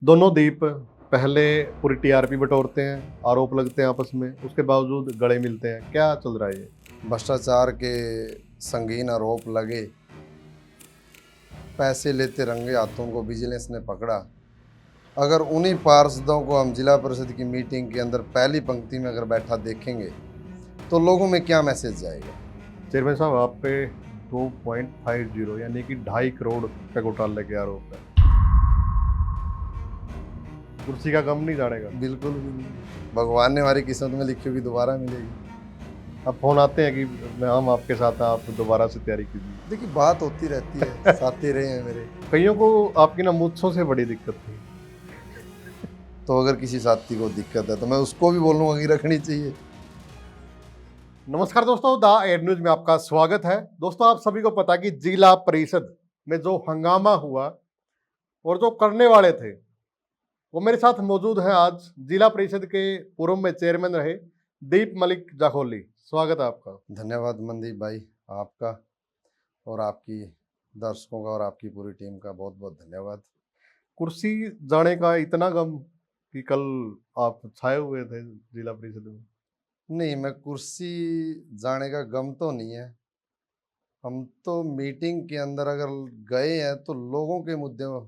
दोनों द्वीप पहले पूरी टीआरपी बटोरते हैं, आरोप लगते हैं आपस में, उसके बावजूद गले मिलते हैं। क्या चल रहा है ये? भ्रष्टाचार के संगीन आरोप लगे, पैसे लेते रंगे हाथों को विजिलेंस ने पकड़ा। अगर उन्हीं पार्षदों को हम जिला परिषद की मीटिंग के अंदर पहली पंक्ति में अगर बैठा देखेंगे तो लोगों में क्या मैसेज जाएगा? चेयरमैन साहब, आप पे 2.50 यानी कि 2.5 करोड़ का घोटाले के आरोप है। कुर्सी का गम नहीं जानेगा। बिल्कुल भी नहीं। भगवान ने हमारी किस्मत में लिखी होगी दोबारा मिलेगी। अब फोन आते हैं कि हम आपके साथ हैं, आप दोबारा से तैयारी कीजिए। देखिए, बात होती रहती है, साथी रहे हैं मेरे। कईयों को आपकी ना मूंछों से बड़ी दिक्कत थी। तो अगर किसी साथी को दिक्कत है तो मैं उसको भी बोलूँगा कि रखनी चाहिए। नमस्कार दोस्तों, द एड न्यूज में आपका स्वागत है। दोस्तों, आप सभी को पता कि जिला परिषद में जो हंगामा हुआ और जो करने वाले थे वो मेरे साथ मौजूद हैं आज जिला परिषद के पूर्व में चेयरमैन रहे दीप मलिक जाखोली। स्वागत है आपका। धन्यवाद मनदीप भाई, आपका और आपकी दर्शकों का और आपकी पूरी टीम का बहुत बहुत धन्यवाद। कुर्सी जाने का इतना गम कि कल आप छाए हुए थे जिला परिषद में। नहीं, मैं कुर्सी जाने का गम तो नहीं है। हम तो मीटिंग के अंदर अगर गए हैं तो लोगों के मुद्दों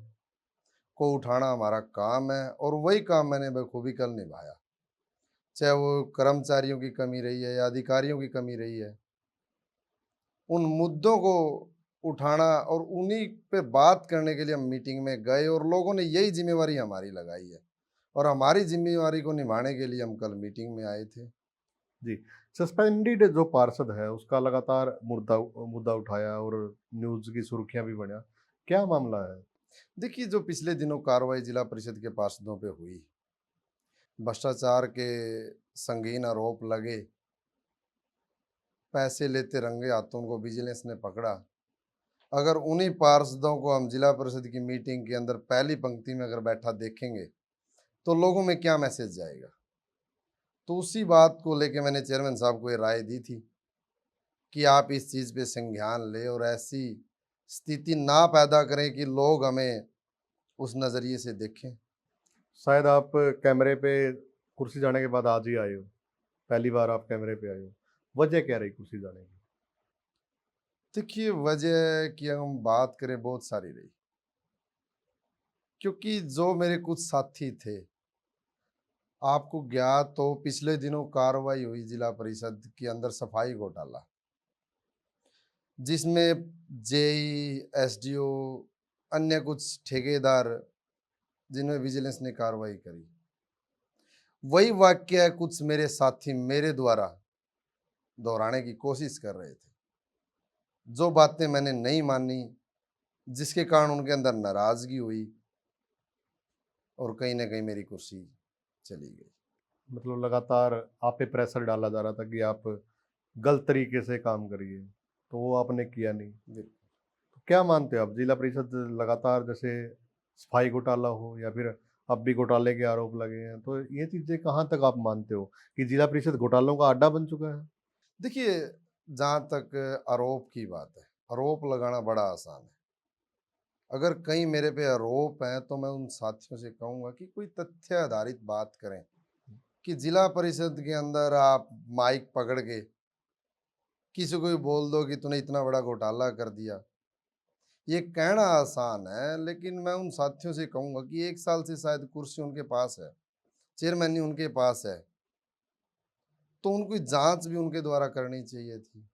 को उठाना हमारा काम है और वही काम मैंने बखूबी कल निभाया। चाहे वो कर्मचारियों की कमी रही है या अधिकारियों की कमी रही है, उन मुद्दों को उठाना और उन्हीं पे बात करने के लिए हम मीटिंग में गए और लोगों ने यही जिम्मेवारी हमारी लगाई है और हमारी जिम्मेवारी को निभाने के लिए हम कल मीटिंग में आए थे। जी। सस्पेंडेड जो पार्षद है उसका लगातार मुद्दा मुद्दा उठाया और न्यूज की सुर्खियां भी बना। क्या मामला है? देखिए, जो पिछले दिनों कार्रवाई जिला परिषद के पार्षदों पे हुई, भ्रष्टाचार के संगीन आरोप लगे, पैसे लेते रंगे हाथों को विजिलेंस ने पकड़ा। अगर उन्हीं पार्षदों को हम जिला परिषद की मीटिंग के अंदर पहली पंक्ति में अगर बैठा देखेंगे तो लोगों में क्या मैसेज जाएगा? तो उसी बात को लेके मैंने चेयरमैन साहब को ये राय दी थी कि आप इस चीज़ पे संज्ञान लें और ऐसी स्थिति ना पैदा करें कि लोग हमें उस नज़रिए से देखें। शायद आप कैमरे पे कुर्सी जाने के बाद आज ही आए हो, पहली बार आप कैमरे पे आए हो। वजह क्या रही कुर्सी जाने की? देखिए, वजह की हम बात करें बहुत सारी रही, क्योंकि जो मेरे कुछ साथी थे, आपको ज्ञात हो पिछले दिनों कार्रवाई हुई जिला परिषद के अंदर सफाई घोटाला, जिसमें जेई, एसडीओ, अन्य कुछ ठेकेदार जिनमें विजिलेंस ने कार्रवाई करी। वही वाक्य कुछ मेरे साथी मेरे द्वारा दोहराने की कोशिश कर रहे थे। जो बातें मैंने नहीं मानी, जिसके कारण उनके अंदर नाराजगी हुई और कहीं न कहीं मेरी कुर्सी चली गई। मतलब लगातार आप पे प्रेशर डाला जा रहा था कि आप गलत तरीके से काम करिए, तो वो आपने किया नहीं। बिल्कुल। तो क्या मानते हो आप, जिला परिषद लगातार जैसे सफाई घोटाला हो या फिर अब भी घोटाले के आरोप लगे हैं, तो ये चीजें कहाँ तक आप मानते हो कि जिला परिषद घोटालों का अड्डा बन चुका है? देखिए, जहाँ तक आरोप की बात है, आरोप लगाना बड़ा आसान है। अगर कहीं मेरे पे आरोप हैं तो मैं उन साथियों से कहूँगा कि कोई तथ्य आधारित बात करें कि जिला परिषद के अंदर आप माइक पकड़ के किसी को भी बोल दो कि तूने इतना बड़ा घोटाला कर दिया। ये कहना आसान है, लेकिन मैं उन साथियों से कहूँगा कि 1 साल से शायद कुर्सी उनके पास है, चेयरमैनी उनके पास है, तो उनको जाँच भी उनके द्वारा करनी चाहिए थी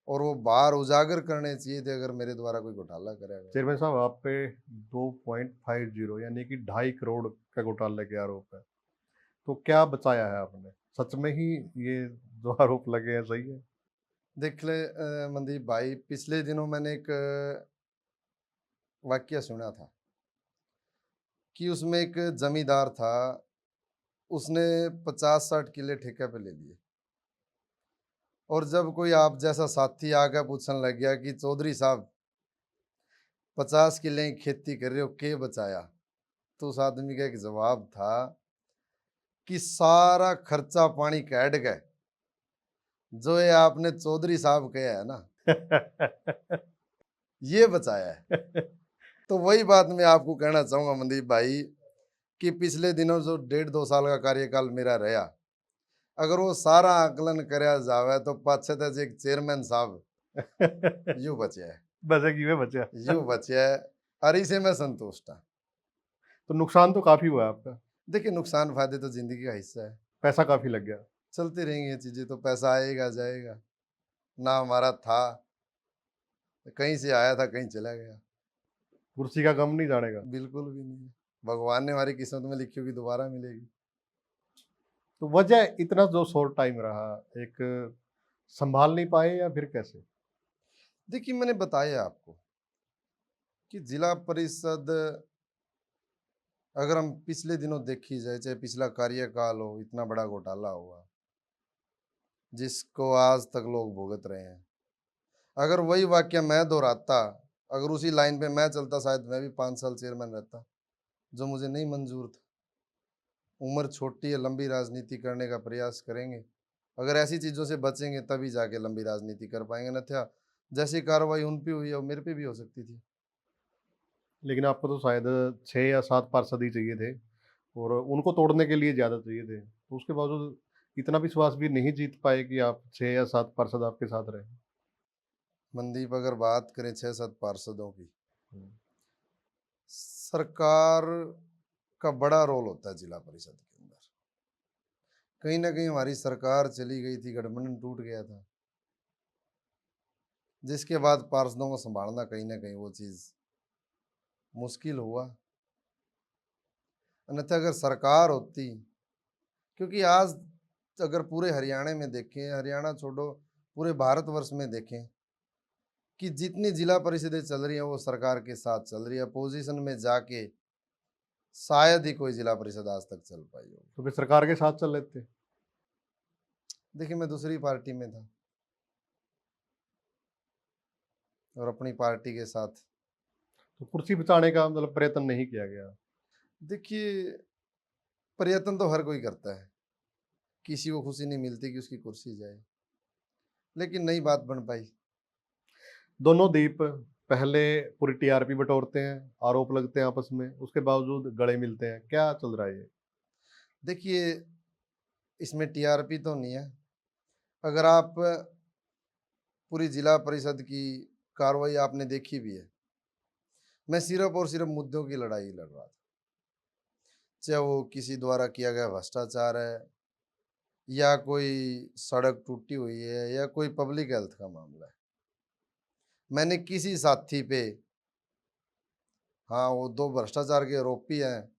और वो बाहर उजागर करने चाहिए थे अगर मेरे द्वारा कोई घोटाला करेगा। चेयरमैन साहब, आप पे 2.50 यानी कि 2.5 करोड़ का घोटाले के आरोप है, तो क्या बचाया है आपने? सच में ही ये जो आरोप लगे हैं सही है? देख ले मनदीप भाई, पिछले दिनों मैंने एक वाकया सुना था कि उसमें एक जमींदार था, उसने 50-60 किले ठेके पे ले लिए और जब कोई आप जैसा साथी आकर पूछने लग गया कि चौधरी साहब 50 किले की खेती कर रहे हो, के बचाया? तो उस आदमी का एक जवाब था कि सारा खर्चा पानी कैट गए, जो ये आपने चौधरी साहब कहा है ना, ये बचाया है। तो वही बात मैं आपको कहना चाहूंगा मनदीप भाई कि पिछले दिनों जो 1.5-2 साल का कार्यकाल मेरा रहा, अगर वो सारा आकलन करया जावे तो पाछे तक एक चेयरमैन साहब यूं बचे है, बचे की वे बचे। यूं बचे है। और इसे मैं संतुष्ट हूँ। तो नुकसान तो काफी हुआ आपका, देखिए, नुकसान फायदे तो जिंदगी का हिस्सा है, पैसा काफी लग गया। चलती रहेंगी ये चीजें, तो पैसा आएगा जाएगा। ना हमारा था, कहीं से आया था कहीं चला गया, कुर्सी का गम नहीं जानेगा। बिल्कुल भी नहीं। भगवान ने हमारी किस्मत में लिखी होगी दोबारा मिलेगी। तो वजह इतना जो शॉर्ट टाइम रहा, एक संभाल नहीं पाए या फिर कैसे? देखिए, मैंने बताया आपको कि जिला परिषद, अगर हम पिछले दिनों देखी जाए, चाहे पिछला कार्यकाल हो, इतना बड़ा घोटाला हुआ जिसको आज तक लोग भुगत रहे हैं। अगर वही वाक्य मैं दोहराता, अगर उसी लाइन पे मैं चलता, शायद मैं भी 5 साल चेयरमैन रहता, जो मुझे नहीं मंजूर था। उम्र छोटी है, लंबी राजनीति करने का प्रयास करेंगे। अगर ऐसी चीज़ों से बचेंगे तभी जाके लंबी राजनीति कर पाएंगे, अन्यथा जैसी कार्रवाई उन पे हुई है वो मेरे पे भी हो सकती थी। लेकिन आपको तो शायद 6 या 7 पार्षद ही चाहिए थे और उनको तोड़ने के लिए ज़्यादा चाहिए थे। तो उसके बावजूद इतना विश्वास भी नहीं जीत पाए कि आप 6 या 7 पार्षद आपके साथ रहे। मनदीप, अगर बात करें 6-7 पार्षदों की, हुँ। सरकार का बड़ा रोल होता है जिला परिषद के अंदर। कहीं ना कहीं हमारी सरकार चली गई थी, गठबंधन टूट गया था, जिसके बाद पार्षदों को संभालना कहीं ना कहीं वो चीज़ मुश्किल हुआ। अन्यथा अगर सरकार होती, क्योंकि आज अगर पूरे हरियाणा में देखें, हरियाणा छोड़ो पूरे भारतवर्ष में देखें, कि जितनी जिला परिषदें चल रही हैं वो सरकार के साथ चल रही है। अपोजिशन में जाके शायद ही कोई जिला परिषद आज तक चल पाई होगी। तो फिर सरकार के साथ चल लेते। देखिए, मैं दूसरी पार्टी में था और अपनी पार्टी के साथ। तो कुर्सी बचाने का मतलब प्रयत्न नहीं किया गया। देखिए, प्रयत्न तो हर कोई करता है, किसी को खुशी नहीं मिलती कि उसकी कुर्सी जाए, लेकिन नहीं बात बन पाई। दोनों द्वीप पहले पूरी टीआरपी बटोरते हैं, आरोप लगते हैं आपस में, उसके बावजूद गले मिलते हैं। क्या चल रहा है ये? देखिए, इसमें टीआरपी तो नहीं है। अगर आप पूरी जिला परिषद की कार्रवाई आपने देखी भी है, मैं सिर्फ और सिर्फ मुद्दों की लड़ाई लड़ रहा था, चाहे वो किसी द्वारा किया गया भ्रष्टाचार है, या कोई सड़क टूटी हुई है, या कोई पब्लिक हेल्थ का मामला है। मैंने किसी साथी पे, हाँ वो 2 भ्रष्टाचार के आरोपी हैं,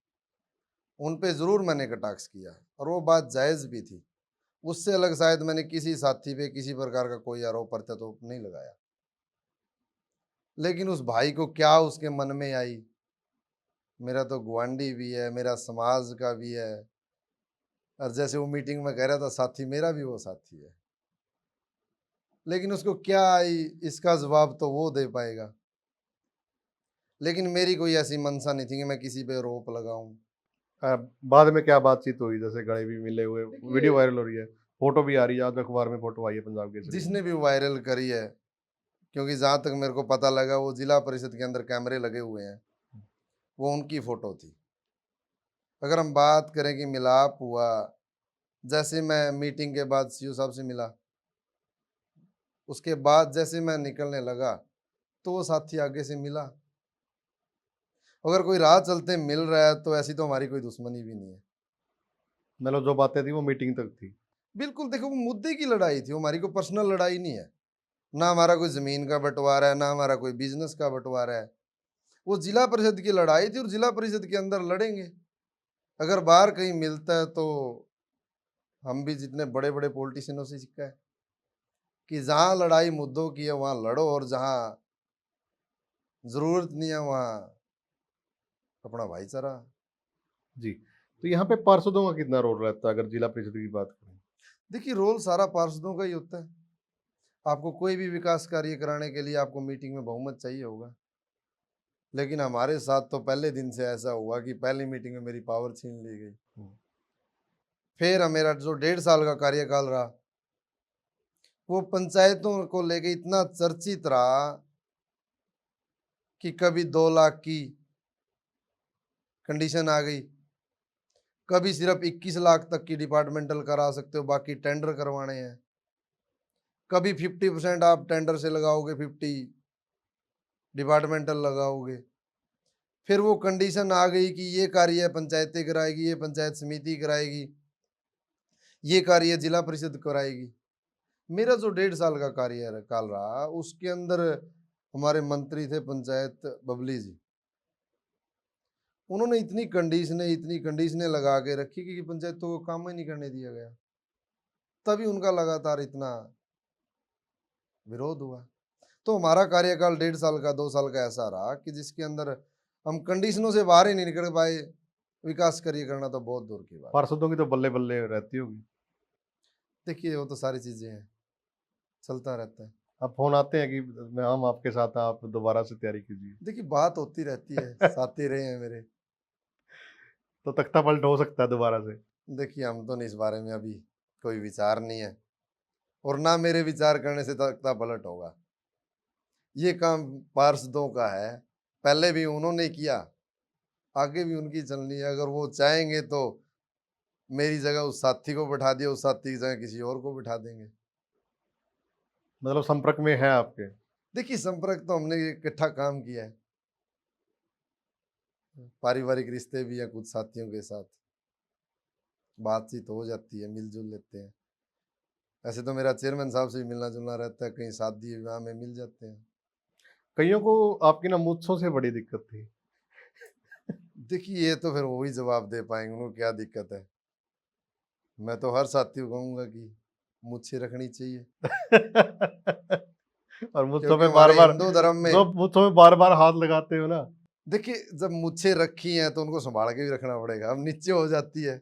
उन पे जरूर मैंने कटाक्ष किया और वो बात जायज भी थी। उससे अलग शायद मैंने किसी साथी पे किसी प्रकार का कोई आरोप प्रत्यारोप नहीं लगाया। लेकिन उस भाई को क्या उसके मन में आई, मेरा तो गुआंढी भी है, मेरा समाज का भी है, और जैसे वो मीटिंग में कह रहा था साथी, मेरा भी वो साथी है, लेकिन उसको क्या आई इसका जवाब तो वो दे पाएगा। लेकिन मेरी कोई ऐसी मंशा नहीं थी कि मैं किसी पे आरोप लगाऊं। बाद में क्या बातचीत हुई? जैसे गले भी मिले हुए, वीडियो देखिए, वायरल हो रही है, फोटो भी आ रही है, आज अखबार में फोटो आई है पंजाब केसरी में। जिसने भी वायरल करी है, क्योंकि जहां तक मेरे को पता लगा वो जिला परिषद के अंदर कैमरे लगे हुए हैं, वो उनकी फोटो थी। अगर हम बात करें कि मिलाप हुआ, जैसे मैं मीटिंग के बाद सीओ साहब से मिला, उसके बाद जैसे मैं निकलने लगा तो वो साथी आगे से मिला। अगर कोई राह चलते मिल रहा है तो ऐसी तो हमारी कोई दुश्मनी भी नहीं है। मतलब जो बातें थी वो मीटिंग तक थी। बिल्कुल, देखो वो मुद्दे की लड़ाई थी, वो हमारी कोई पर्सनल लड़ाई नहीं है। ना हमारा कोई जमीन का बंटवारा है, ना हमारा कोई बिजनेस का बंटवारा है। वो जिला परिषद की लड़ाई थी और जिला परिषद के अंदर लड़ेंगे। अगर बाहर कहीं मिलता है तो हम भी जितने बड़े बड़े पॉलिटिशियनों से सीखा है कि जहां लड़ाई मुद्दों की है वहां लड़ो, और जहां जरूरत नहीं है वहां अपना भाईचारा। जी। तो यहाँ पे पार्षदों का कितना रोल रहता है अगर जिला परिषद की बात करें? देखिए, रोल सारा पार्षदों का ही होता है। आपको कोई भी विकास कार्य कराने के लिए आपको मीटिंग में बहुमत चाहिए होगा, लेकिन हमारे साथ तो पहले दिन से ऐसा हुआ कि पहली मीटिंग में मेरी पावर छीन ली गई। हम्म। फिर मेरा जो 1.5 साल का कार्यकाल रहा, वो पंचायतों को लेके इतना चर्चित रहा कि कभी 2 लाख की कंडीशन आ गई, कभी सिर्फ 21 लाख तक की डिपार्टमेंटल करा सकते हो, बाकी टेंडर करवाने हैं। कभी 50% आप टेंडर से लगाओगे, 50 डिपार्टमेंटल लगाओगे। फिर वो कंडीशन आ गई कि ये कार्य पंचायतें कराएगी, ये पंचायत समिति कराएगी, ये कार्य जिला परिषद कराएगी। मेरा जो 1.5 साल का कार्यकाल रहा, उसके अंदर हमारे मंत्री थे पंचायत बबली जी, उन्होंने इतनी कंडीशनें लगा के रखी कि पंचायतों को काम ही नहीं करने दिया गया। तभी उनका लगातार इतना विरोध हुआ। तो हमारा कार्यकाल 1.5 साल का, 2 साल का ऐसा रहा कि जिसके अंदर हम कंडीशनों से बाहर ही नहीं निकल पाए। विकास कार्य करना तो बहुत दूर की बात। पार्षदों की तो बल्ले बल्ले रहती होगी। देखिए वो तो सारी चीजें हैं, चलता रहता है। अब फोन आते हैं कि मैं हम आपके साथ हैं, आप दोबारा से तैयारी कीजिए। देखिए बात होती रहती है, साथ ही रहे हैं मेरे। तो तख्ता पलट हो सकता है दोबारा से। देखिए हम तो नहीं, इस बारे में अभी कोई विचार नहीं है, और ना मेरे विचार करने से तख्ता पलट होगा। ये काम पार्षदों का है, पहले भी उन्होंने किया, आगे भी उनकी चलनी है। अगर वो चाहेंगे तो मेरी जगह उस साथी को बैठा दिया, उस साथी की जगह किसी और को बैठा देंगे। मतलब संपर्क में है आपके? देखिए संपर्क तो हमने इकट्ठा काम किया है, पारिवारिक रिश्ते भी हैं, कुछ साथियों के साथ बातचीत हो जाती है, मिलजुल लेते हैं। ऐसे तो मेरा चेयरमैन साहब से भी मिलना जुलना रहता है, कहीं शादी विवाह में मिल जाते हैं। कईयों को आपकी ना मूंछों से बड़ी दिक्कत थी। देखिए ये तो फिर वो ही जवाब दे पाएंगे, उनको क्या दिक्कत है। मैं तो हर साथी को कहूंगा कि मुझसे रखनी चाहिए, और मुझसे क्योंकि में बार हमारे बार हिंदू धर्म में जो मुझसे में बार बार हाथ लगाते हो ना। देखिए जब मुझसे रखी हैं तो उनको संभाल के भी रखना पड़ेगा। अब नीचे हो जाती है,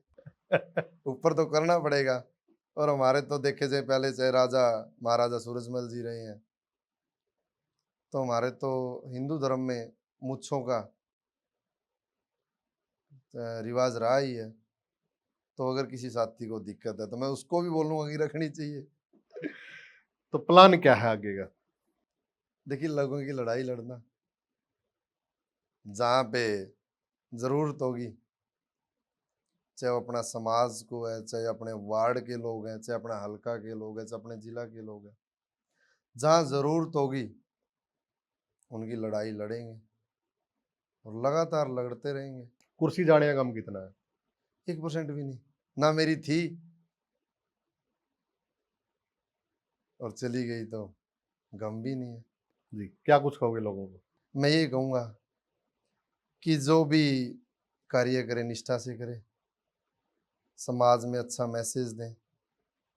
ऊपर तो करना पड़ेगा। और हमारे तो देखे जाए, पहले चाहे राजा महाराजा सूरजमल जी रहे हैं, तो हमारे तो हिंदू धर्म में मुच्छों का रिवाज रहा ही है। तो अगर किसी साथी को दिक्कत है तो मैं उसको भी बोलूंगा कि रखनी चाहिए। तो प्लान क्या है आगे का? देखिए लोगों की लड़ाई लड़ना, जहाँ पे जरूरत होगी, चाहे वो अपना समाज को है, चाहे अपने वार्ड के लोग हैं, चाहे अपना हल्का के लोग हैं, चाहे अपने जिला के लोग हैं, जहाँ जरूरत होगी उनकी लड़ाई लड़ेंगे और लगातार लड़ते रहेंगे। कुर्सी जाने का गम कितना है? 1% भी नहीं, ना मेरी थी और चली गई तो गम भी नहीं है। जी, क्या कुछ कहोगे लोगों को? मैं ये कहूँगा कि जो भी कार्य करे निष्ठा से करे, समाज में अच्छा मैसेज दें,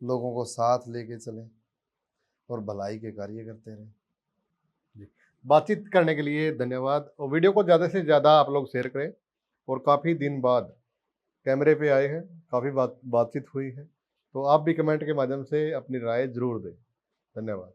लोगों को साथ लेके चलें और भलाई के कार्य करते रहें। जी, बातचीत करने के लिए धन्यवाद, और वीडियो को ज़्यादा से ज़्यादा आप लोग शेयर करें। और काफ़ी दिन बाद कैमरे पे आए हैं, काफ़ी बातचीत हुई है, तो आप भी कमेंट के माध्यम से अपनी राय ज़रूर दें। धन्यवाद।